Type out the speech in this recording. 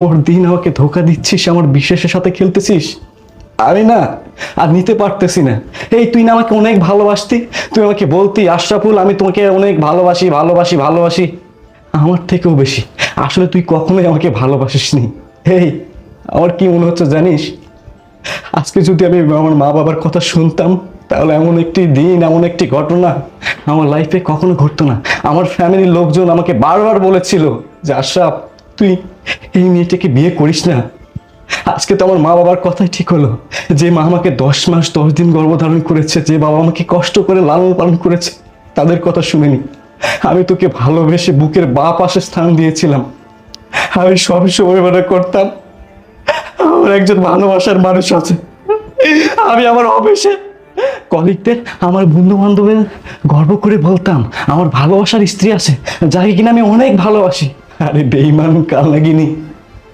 ওর দিন আমাকে ধোকা দিচ্ছিস, আমার বিশ্বাসের সাথে খেলতেছিস। আমি না আর নিতে পারতেছি না। এই তুই না আমাকে অনেক ভালোবাসতি, তুই আমাকে বলতি আশরাফুল আমি তোমাকে অনেক ভালোবাসি ভালোবাসি ভালোবাসি, আমার থেকেও বেশি। আসলে তুই কখনোই আমাকে ভালোবাসিসনি। এই আমার কি মনে হচ্ছে জানিস, আজকে যদি আমি আমার মা বাবার কথা শুনতাম তাহলে এমন একটি দিন, এমন একটি ঘটনা আমার লাইফে কখনো ঘটতো না। আমার ফ্যামিলির লোকজন আমাকে বারবার বলেছিল যে আশরাফ তুই এই মেয়েটাকে বিয়ে করিস না। আজকে তো আমার মা বাবার কথাই ঠিক হলো, যে মা আমাকে 10 মাস 10 দিন গর্ভধারণ করেছে, যে বাবা আমাকে কষ্ট করে লালন পালন করেছে, তাদের কথা শুনিনি। আমি তোকে ভালোবেসে বুকের বাঁ পাশে স্থান দিয়েছিলাম। আমি সবসময় মনে করতাম আমার একজন ভালোবাসার মানুষ আছে। আমি আমার অফিসে কলিগদের, আমার বন্ধু বান্ধবের গর্ব করে বলতাম আমার ভালোবাসার স্ত্রী আছে, যাকে কিনা আমি অনেক ভালোবাসি। আরে বেঈমান কাল লাগিনি।